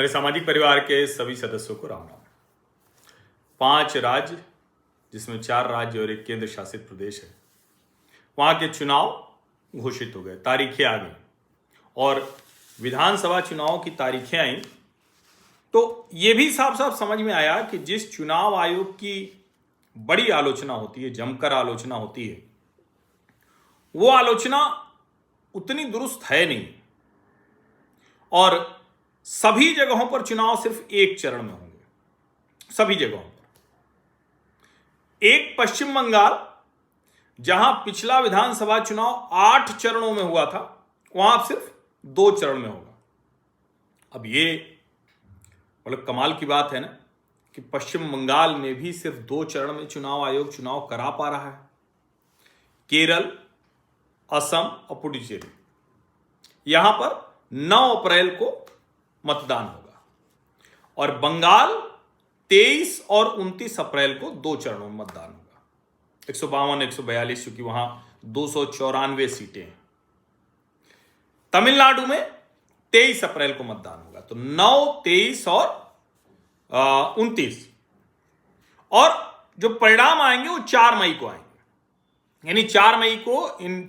मेरे सामाजिक परिवार के सभी सदस्यों को राम राम। 5 राज्य, जिसमें 4 राज्य और एक केंद्र शासित प्रदेश है, वहां के चुनाव घोषित हो गए, तारीखें आ गई और विधानसभा चुनाव की तारीखें आई तो ये भी साफ साफ समझ में आया कि जिस चुनाव आयोग की बड़ी आलोचना होती है, जमकर आलोचना होती है, वो आलोचना उतनी दुरुस्त है नहीं और सभी जगहों पर चुनाव सिर्फ एक चरण में होंगे। सभी जगहों पर एक पश्चिम बंगाल, जहां पिछला विधानसभा चुनाव 8 चरणों में हुआ था, वहां अब सिर्फ 2 चरण में होगा। अब ये मतलब कमाल की बात है ना कि पश्चिम बंगाल में भी सिर्फ 2 चरण में चुनाव आयोग चुनाव करा पा रहा है। केरल, असम और पुडुचेरी, यहां पर 9 अप्रैल को मतदान होगा और बंगाल 23 और 29 अप्रैल को 2 चरणों में मतदान होगा। 152, 142, क्योंकि वहां 294 सीटें हैं। तमिलनाडु में 23 अप्रैल को मतदान होगा, तो 9, 23 और 29, और जो परिणाम आएंगे वो 4 मई को आएंगे। यानी 4 मई को इन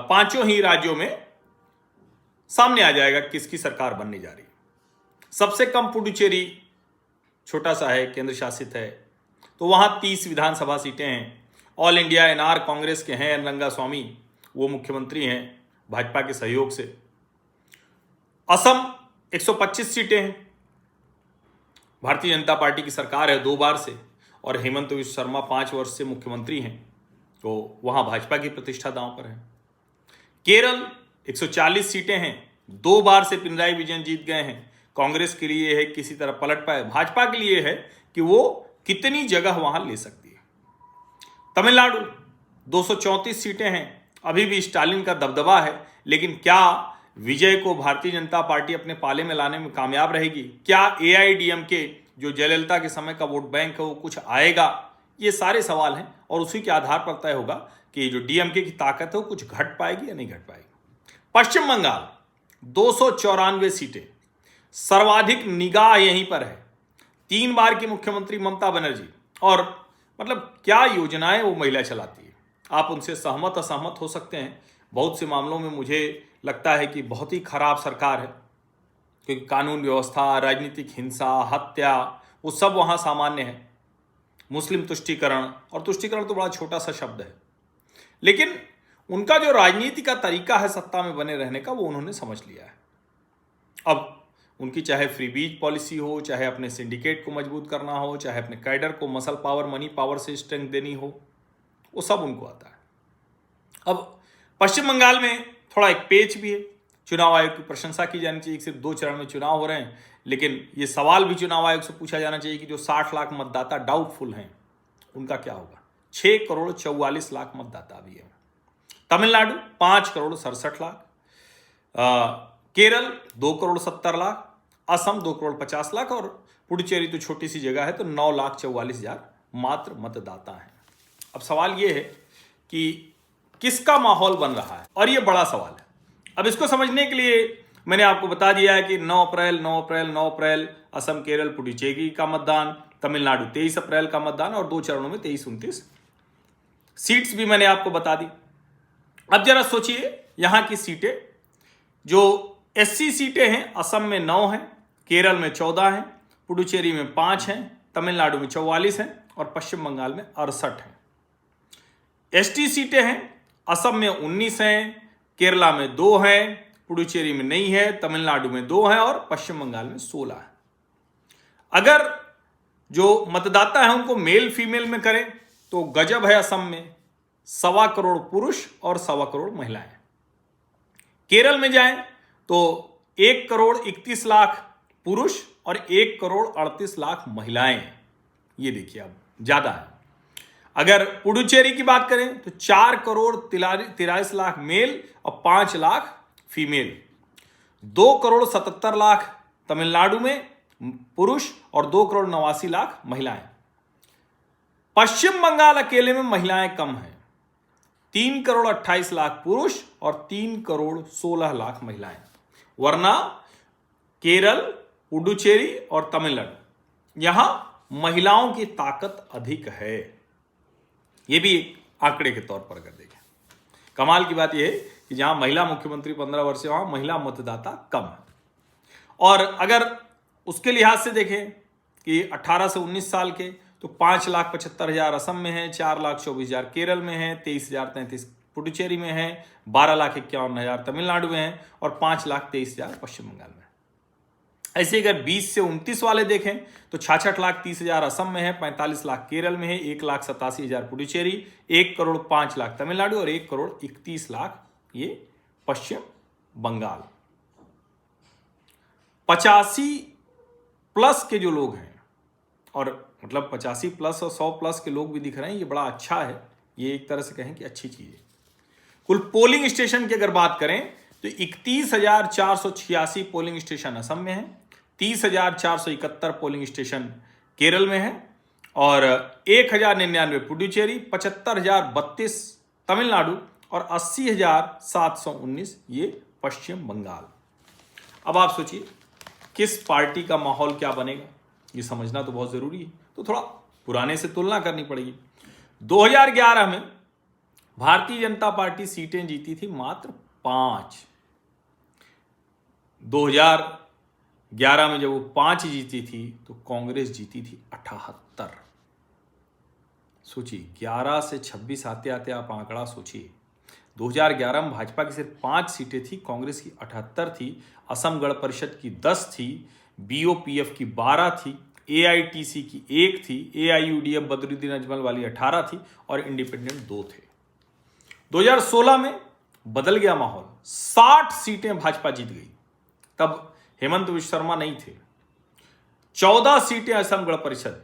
5 ही राज्यों में सामने आ जाएगा किसकी सरकार बनने जा रही है। सबसे कम पुडुचेरी, छोटा सा है, केंद्र शासित है, तो वहां 30 विधानसभा सीटें हैं। ऑल इंडिया एनआर कांग्रेस के हैं एन रंगास्वामी, वो मुख्यमंत्री हैं भाजपा के सहयोग से। असम 125 सीटें हैं, भारतीय जनता पार्टी की सरकार है 2 बार से, और हेमंत बिश्व शर्मा 5 वर्ष से मुख्यमंत्री हैं, तो वहां भाजपा की प्रतिष्ठा दांव पर है। केरल 140 सीटें हैं, 2 बार से पिनराई विजयन जीत गए हैं। कांग्रेस के लिए है किसी तरह पलट पाए, भाजपा के लिए है कि वो कितनी जगह वहां ले सकती है। तमिलनाडु 234 सीटें हैं, अभी भी स्टालिन का दबदबा है, लेकिन क्या विजय को भारतीय जनता पार्टी अपने पाले में लाने में कामयाब रहेगी? क्या एआईडीएमके, जो जयललिता के समय का वोट बैंक है, वो कुछ आएगा? ये सारे सवाल हैं और उसी के आधार पर तय होगा कि जो डीएमके की ताकत है वो कुछ घट पाएगी या नहीं घट पाएगी। पश्चिम बंगाल 294 सीटें, सर्वाधिक निगाह यहीं पर है। 3 बार की मुख्यमंत्री ममता बनर्जी, और मतलब क्या योजनाएं वो महिला चलाती है। आप उनसे सहमत असहमत हो सकते हैं, बहुत से मामलों में मुझे लगता है कि बहुत ही खराब सरकार है, क्योंकि कानून व्यवस्था, राजनीतिक हिंसा, हत्या, वो सब वहां सामान्य है। मुस्लिम तुष्टीकरण, और तुष्टीकरण तो बड़ा छोटा सा शब्द है, लेकिन उनका जो राजनीति का तरीका है सत्ता में बने रहने का, वो उन्होंने समझ लिया है। अब उनकी चाहे फ्री बीज पॉलिसी हो, चाहे अपने सिंडिकेट को मजबूत करना हो, चाहे अपने कैडर को मसल पावर, मनी पावर से स्ट्रेंथ देनी हो, वो सब उनको आता है। अब पश्चिम बंगाल में थोड़ा एक पेच भी है। चुनाव आयोग की प्रशंसा की जानी चाहिए कि सिर्फ 2 चरण में चुनाव हो रहे हैं, लेकिन ये सवाल भी चुनाव आयोग से पूछा जाना चाहिए कि जो 60 लाख मतदाता डाउटफुल हैं, उनका क्या होगा? 6 करोड़ 44 लाख मतदाता भी है। तमिलनाडु 5 करोड़ 67 लाख, केरल 2 करोड़ 70 लाख, असम 2 करोड़ 50 लाख, और पुडुचेरी तो छोटी सी जगह है, तो 9,44,000 मात्र मतदाता हैं। अब सवाल ये है कि किसका माहौल बन रहा है, और ये बड़ा सवाल है। अब इसको समझने के लिए मैंने आपको बता दिया है कि 9 अप्रैल असम, केरल, पुडुचेरी का मतदान, तमिलनाडु 23 अप्रैल का मतदान, और 2 चरणों में 23-29 सीट्स भी मैंने आपको बता दी। अब जरा सोचिए यहां की सीटें, जो एससी सीटें हैं, असम में 9 हैं, केरल में 14 हैं, पुडुचेरी में 5 हैं, तमिलनाडु में 44 हैं, और पश्चिम बंगाल में 68 हैं। एसटी सीटें हैं, असम में 19 हैं, केरला में 2 हैं, पुडुचेरी में नहीं है, तमिलनाडु में 2 हैं, और पश्चिम बंगाल में 16 हैं। अगर जो मतदाता है उनको मेल फीमेल में करें तो गजब है। असम में 1.25 करोड़ पुरुष और 1.25 करोड़ महिलाएं। केरल में जाएं तो 1 करोड़ 31 लाख पुरुष और 1 करोड़ 38 लाख महिलाएं। ये देखिए, अब ज्यादा है। अगर पुडुचेरी की बात करें तो 4 करोड़ 43 लाख मेल और 5 लाख फीमेल। 2 करोड़ 77 लाख तमिलनाडु में पुरुष और 2 करोड़ 89 लाख महिलाएं। पश्चिम बंगाल अकेले में महिलाएं कम हैं, 3 करोड़ 28 लाख पुरुष और 3 करोड़ 16 लाख महिलाएं। वरना केरल, पुडुचेरी और तमिलनाडु, यहां महिलाओं की ताकत अधिक है। यह भी आंकड़े के तौर पर अगर देखें, कमाल की बात यह है कि जहां महिला मुख्यमंत्री 15 वर्ष से, वहां महिला मतदाता कम है। और अगर उसके लिहाज से देखें कि 18 से 19 साल के, तो 5,75,000 असम में है, 4,24,000 केरल में है, 23,033 पुडुचेरी में है, 12,51,000 तमिलनाडु में है और 5,23,000 पश्चिम बंगाल में है। ऐसे अगर 20 से 29 वाले देखें तो 66,30,000 असम में है, 45 लाख केरल में है, 1,87,000 पुडुचेरी, 1,05,00,000 तमिलनाडु और 1,31,00,000 ये पश्चिम बंगाल। 85 प्लस के जो लोग हैं, और मतलब 85 प्लस और 100 प्लस के लोग भी दिख रहे हैं, ये बड़ा अच्छा है। ये एक तरह से कहें कि अच्छी चीज है। कुल पोलिंग स्टेशन की अगर बात करें तो 31,486 पोलिंग स्टेशन असम में है, 30,471 पोलिंग स्टेशन केरल में है और 1,099 पुडुचेरी, 75,032 तमिलनाडु और 80,719 ये पश्चिम बंगाल। अब आप सोचिए किस पार्टी का माहौल क्या बनेगा, ये समझना तो बहुत जरूरी है। तो थोड़ा पुराने से तुलना करनी पड़ेगी। 2011 में भारतीय जनता पार्टी सीटें जीती थी मात्र 5। 2011 में जब वो 5 जीती थी तो कांग्रेस जीती थी 78। सोचिए 11 से 26 आते आते आप आंकड़ा सोचिए। 2011 में भाजपा की सिर्फ 5 सीटें थी, कांग्रेस की 78 थी, असम गण परिषद की 10 थी, बीओपीएफ की 12 थी, एआईटीसी की 1 थी, एआईयूडीएफ बदरुद्दीन अजमल वाली 18 थी और इंडिपेंडेंट 2 थे। 2016 में बदल गया माहौल, 60 सीटें भाजपा जीत गई। तब हेमंत विश्व शर्मा नहीं थे। 14 सीटें असम गण परिषद,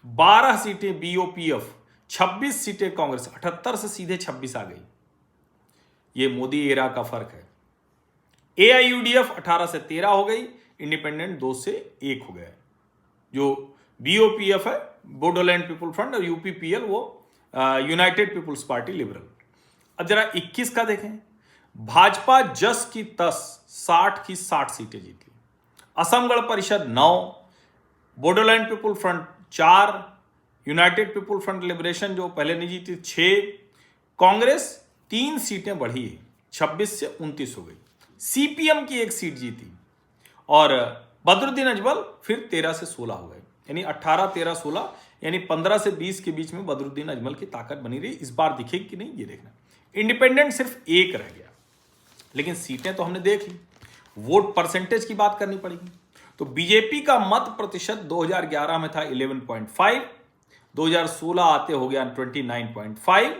12 सीटें बीओपीएफ, 26 सीटें कांग्रेस, 78 से सीधे 26 आ गई। ये मोदी एरा का फर्क है। एआईयूडीएफ 18 से 13 हो गई, इंडिपेंडेंट 2 से 1 हो गया। जो बीओपीएफ है बोडोलैंड पीपुल फ्रंट और यूपीपीएल वो यूनाइटेड पीपुल्स पार्टी लिबरल। अब जरा 21 का देखें, भाजपा जस की तस 60 की 60 सीटें जीती। Assam Gana Parishad 9, Bodoland people front 4, United people front liberation जो पहले नहीं जीती 6, कांग्रेस 3 सीटें बढ़ी है, 26 से 29 हो गई। सीपीएम की 1 सीट जीती और बदरुद्दीन अजमल फिर 13 से 16 हो गए, यानी 18, 13, 16 यानी 15 से 20 के बीच में बदरुद्दीन अजमल की ताकत बनी रही। इस बार दिखेगी कि नहीं ये देखना। इंडिपेंडेंट सिर्फ 1 रह गया, लेकिन सीटें तो हमने देख ली। वोट परसेंटेज की बात करनी पड़ेगी। तो बीजेपी का मत प्रतिशत 2011 में था 11.5, 2016 आते हो गया 29.5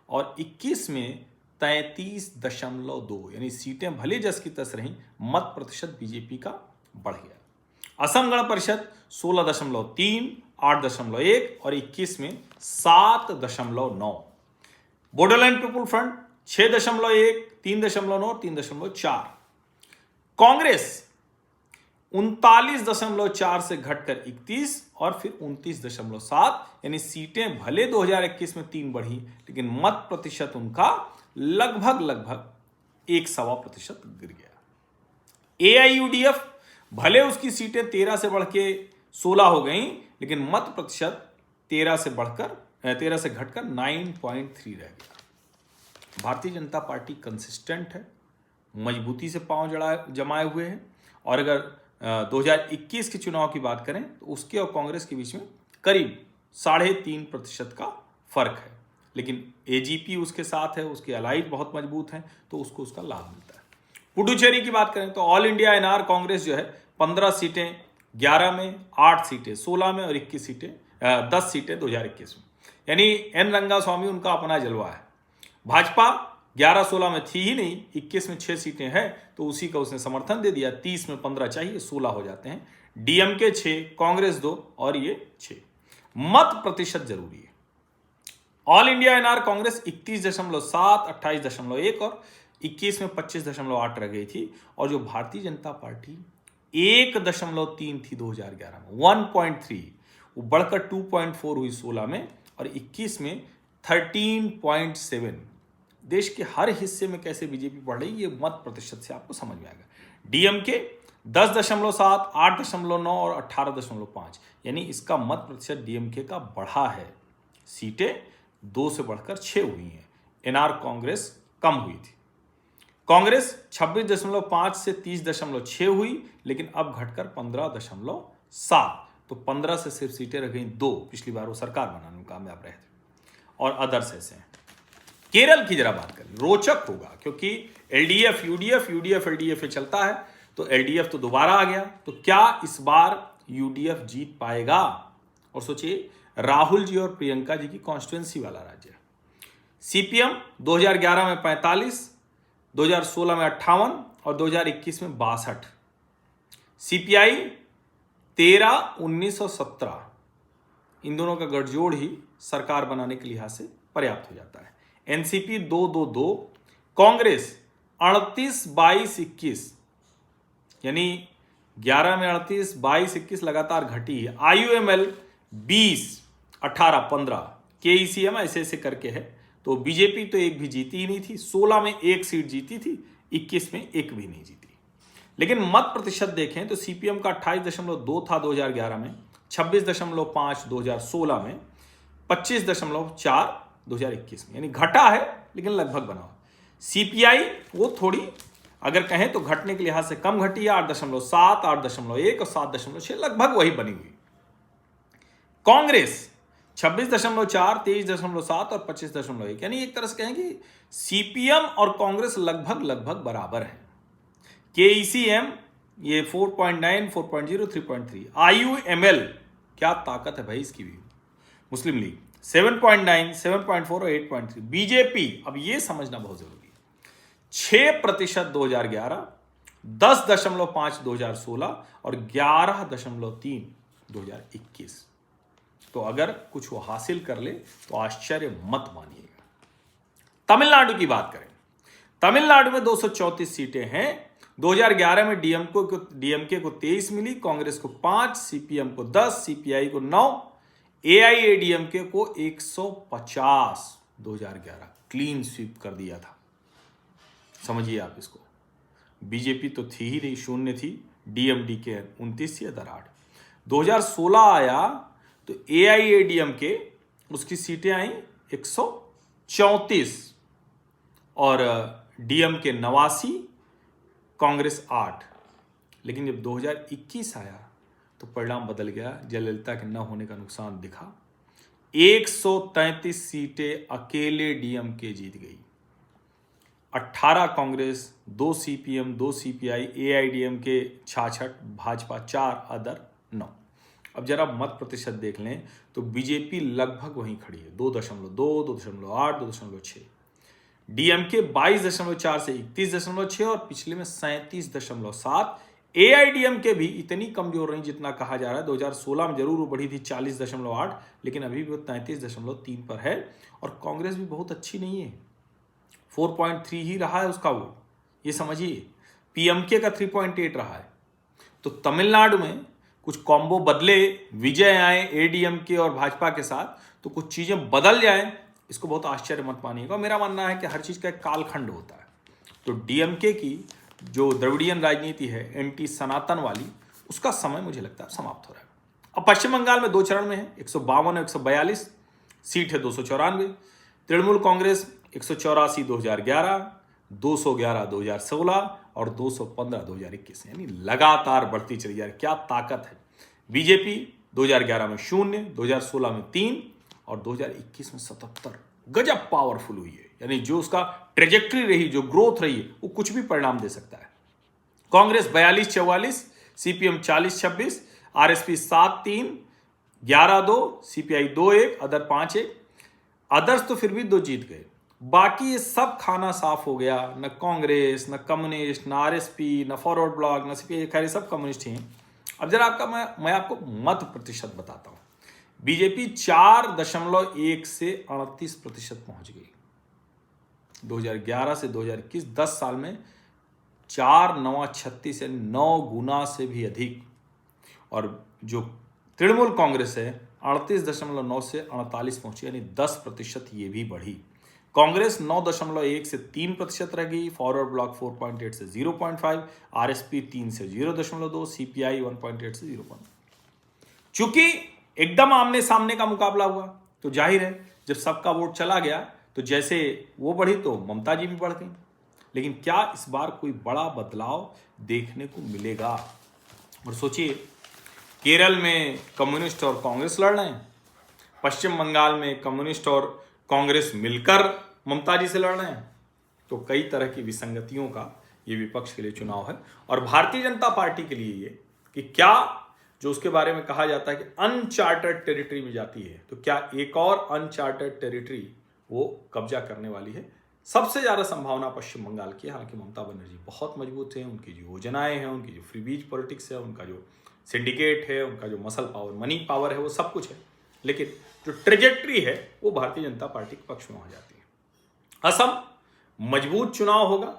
और 21 में 33.2, यानी सीटें भले जस की तस रहीं, मत प्रतिशत बीजेपी का बढ़ गया। असम गण परिषद 16.3, 8.1 और 21 में 7.9। Bodoland people front 6.1, 3.9, 3.4। कांग्रेस 39.4 से घटकर 31 और फिर 29.7, यानी सीटें भले 2021 में 3 बढ़ी, लेकिन मत प्रतिशत उनका लगभग 1.25% गिर गया। एआईयूडीएफ भले उसकी सीटें 13 से बढ़ के 16 हो गई, लेकिन मत प्रतिशत 13 से घटकर 9.3 रह गया। भारतीय जनता पार्टी कंसिस्टेंट है, मजबूती से पांव जमाए हुए है और अगर 2021 के चुनाव की बात करें तो उसके और कांग्रेस के बीच में करीब 3.5% का फर्क है, लेकिन एजीपी उसके साथ है, उसके अलाइज बहुत मजबूत हैं, तो उसको उसका लाभ मिलता है। पुडुचेरी की बात करें तो ऑल इंडिया एनआर कांग्रेस जो है 15 सीटें 11 में, 8 सीटें 16 में और 10 सीटें 2021 में, यानी एन रंगास्वामी उनका अपना जलवा है। भाजपा 11-16 में थी ही नहीं, 21 में 6 सीटें हैं तो उसी का उसने समर्थन दे दिया। 30 में 15 चाहिए, 16 हो जाते हैं। डीएमके 6, कांग्रेस 2 और ये 6। मत प्रतिशत जरूरी है। ऑल इंडिया एनआर कांग्रेस 31.7, 28.1 और 21 में 25.8 रह गई थी, और जो भारतीय जनता पार्टी 1.3 थी 2011 में, 1.3, वो बढ़कर 2.4 हुई 16 में और 21 में 13.7। देश के हर हिस्से में कैसे बीजेपी बढ़ रही है, ये मत प्रतिशत से आपको समझ में आएगा। डीएमके 10.7, 8.9 और 18.5, यानी इसका मत प्रतिशत डीएमके का बढ़ा है। सीटें 2 से बढ़कर 6 हुई हैं। एनआर कांग्रेस कम हुई थी। कांग्रेस 26.5 से 30.6 हुई, लेकिन अब घटकर 15.7, तो 15 से सिर्फ सीटें रह गई 2। पिछली बार वो सरकार बनाने में कामयाब रहे थे। और अदर्स ऐसे हैं। केरल की जरा बात करें, रोचक होगा, क्योंकि एलडीएफ यूडीएफ एलडीएफ चलता है, तो एलडीएफ तो दोबारा आ गया। तो क्या इस बार यूडीएफ जीत पाएगा? और सोचिए, राहुल जी और प्रियंका जी की कॉन्स्टिट्युएंसी वाला राज्य। सीपीएम 2011 में 45, 2016 में 58 और 2021 में 62। सीपीआई 13, 19 और 17, इन दोनों का गठजोड़ ही सरकार बनाने के लिहाज से पर्याप्त हो जाता है। एनसीपी 2-2-2, कांग्रेस 38, 22, 21, यानी 11 में 38, 22, 21 लगातार घटी है। आईयूएमएल 20, 18, 15, केईसीएम ऐसे ऐसे करके है। तो बीजेपी तो एक भी जीती ही नहीं थी। 16 में 1 सीट जीती थी, 21 में 1 भी नहीं जीती। लेकिन मत प्रतिशत देखें तो सीपीएम का 28.2 था 2011 में, 26.5 2016 में, 25.4 2021 में, यानी घटा है लेकिन लगभग बना हुआ। सीपीआई वो थोड़ी अगर कहें तो घटने के लिहाज से कम घटी है, 8.7, 8.1 और 7.6, लगभग वही बनी हुई। कांग्रेस 26.4, 23.7 और 25.1, यानी एक तरह से कहें कि सीपीएम और कांग्रेस लगभग बराबर हैं। केईसीएम ये 4.9, 4.0, 3.3। आईयूएमएल क्या ताकत है भाई इसकी भी। मुस्लिम लीग 7.9, 7.4 और 8.3। बीजेपी, अब ये समझना बहुत जरूरी है, 6% 2011, 10.5 2016 और 11.3 2021। तो अगर कुछ वो हासिल कर ले तो आश्चर्य मत मानिएगा। तमिलनाडु की बात करें, तमिलनाडु में 234 सीटें हैं। 2011 में डीएमके को 23 मिली, कांग्रेस को 5, सीपीएम को 10, सीपीआई को 9, एआईएडीएमके को 150। 2011 क्लीन स्वीप कर दिया था। समझिए आप इसको। बीजेपी तो थी ही नहीं, शून्य थी। डीएमडीके 29 या 8। 2016 आया तो एआईएडीएमके उसकी सीटें आई 134 और डीएमके 89, कांग्रेस 8। लेकिन जब 2021 आया तो परिणाम बदल गया। जयललिता के न होने का नुकसान दिखा। 133 सीटें अकेले डीएमके जीत गई, 18 Congress, 2 CPM, 2 CPI, AIADMK 66, Bhajpa 4, other 9। अब जरा मत प्रतिशत देख लें तो बीजेपी लगभग वहीं खड़ी है, 2.2, 2.8, 2.6। डीएमके 22.4 से 31.6 और पिछले में 37.7। एआईडीएमके भी इतनी कमजोर नहीं जितना कहा जा रहा है। 2016 में जरूर वो बढ़ी थी 40.8, लेकिन अभी भी वो 33.3 पर है। और कांग्रेस भी बहुत अच्छी नहीं है, 4.3 ही रहा है उसका वोट, ये समझिए। पीएमके का 3.8 रहा है। तो तमिलनाडु में कुछ कॉम्बो बदले, विजय आए एडीएमके और भाजपा के साथ, तो कुछ चीजें बदल जाएं, इसको बहुत आश्चर्य मत मानिएगा। मेरा मानना है कि हर चीज का एक कालखंड होता है। तो डीएमके की जो द्रविड़ियन राजनीति है, एंटी सनातन वाली, उसका समय मुझे लगता है समाप्त हो रहा है। अब पश्चिम बंगाल में 2 चरण में है, 152 और 142 सीट है, 294। तृणमूल कांग्रेस 184 2011, 211 2016 और 215 2021, यानी लगातार बढ़ती चली जा रही। क्या ताकत है। बीजेपी 2011 में 0, 2016 में 3 और 2021 में 77। गजब पावरफुल हुई है, यानी जो उसका ट्रेजेक्टरी रही, जो ग्रोथ रही, वो कुछ भी परिणाम दे सकता है। Congress 42-44, CPM 40-26, RSP 7-3, 11-2, CPI 2-1, other 5-1। Others तो फिर भी 2 जीत गए, बाकी ये सब खाना साफ हो गया। न कांग्रेस, न कम्युनिस्ट, न आरएसपी, न फॉरवर्ड ब्लॉक, न सीपीआई, खैर सब कम्युनिस्ट ही हैं। अब जरा मैं आपको मत प्रतिशत बताता हूं। बीजेपी 4.1 से 38% पहुंच गई। 2011 से 2021 10 साल में 4, 9, 36 यानी 9 गुना से भी अधिक। और जो तृणमूल कांग्रेस है 38.9 से 48 पहुंची, यानी 10% ये भी बढ़ी। कांग्रेस 9.1 से 3% रह गई, फॉरवर्ड ब्लॉक 4.8 से 0.5, आरएसपी 3 से 0.2, सीपीआई 1.8 से 0.5। चूंकि एकदम आमने सामने का मुकाबला हुआ तो जाहिर है जब सबका वोट चला गया तो जैसे वो बढ़ी तो ममता जी भी बढ़ गई। लेकिन क्या इस बार कोई बड़ा बदलाव देखने को मिलेगा? और सोचिए, केरल में कम्युनिस्ट और कांग्रेस लड़ रहे हैं, पश्चिम बंगाल में कम्युनिस्ट और कांग्रेस मिलकर ममता जी से लड़ रहे हैं। तो कई तरह की विसंगतियों का ये विपक्ष के लिए चुनाव है। और भारतीय जनता पार्टी के लिए ये कि क्या जो उसके बारे में कहा जाता है कि अनचार्टर्ड टेरिटरी में जाती है, तो क्या एक और अनचार्टर्ड टेरिटरी वो कब्जा करने वाली है? सबसे ज्यादा संभावना पश्चिम बंगाल की है। हालांकि ममता बनर्जी बहुत मजबूत है, उनकी जो योजनाएं हैं, उनकी जो फ्री बीज पॉलिटिक्स है, उनका जो सिंडिकेट है, उनका जो मसल पावर, मनी पावर है, वो सब कुछ है। लेकिन जो ट्रेजेक्ट्री है वो भारतीय जनता पार्टी के पक्ष में हो जाती है। असम मजबूत चुनाव होगा,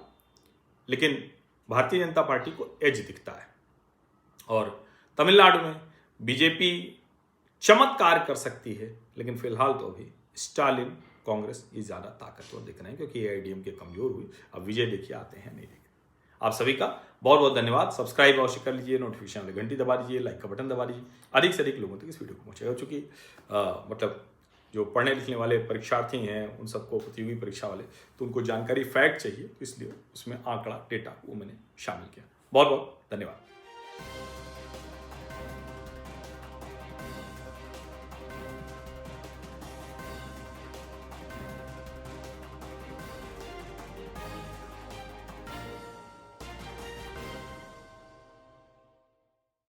लेकिन भारतीय जनता पार्टी को एज दिखता है। और तमिलनाडु में बीजेपी चमत्कार कर सकती है, लेकिन फिलहाल तो अभी स्टालिन कांग्रेस ये ज्यादा ताकतवर दिख रहे हैं, क्योंकि एआईडीएमके कमजोर हुई। अब विजय देखिए आते हैं नहीं देखिए। आप सभी का बहुत बहुत धन्यवाद। सब्सक्राइब अवश्य कर लीजिए, नोटिफिकेशन वाली घंटी दबा दीजिए, लाइक का बटन दबा दीजिए। अधिक से अधिक लोगों तक इस वीडियो को पहुंचेगा, चूंकि मतलब जो पढ़ने लिखने वाले परीक्षार्थी हैं, उन सबको प्रतियोगी परीक्षा वाले, तो उनको जानकारी फैक्ट चाहिए, तो इसलिए उसमें आंकड़ा डेटा वो मैंने शामिल किया। बहुत बहुत धन्यवाद।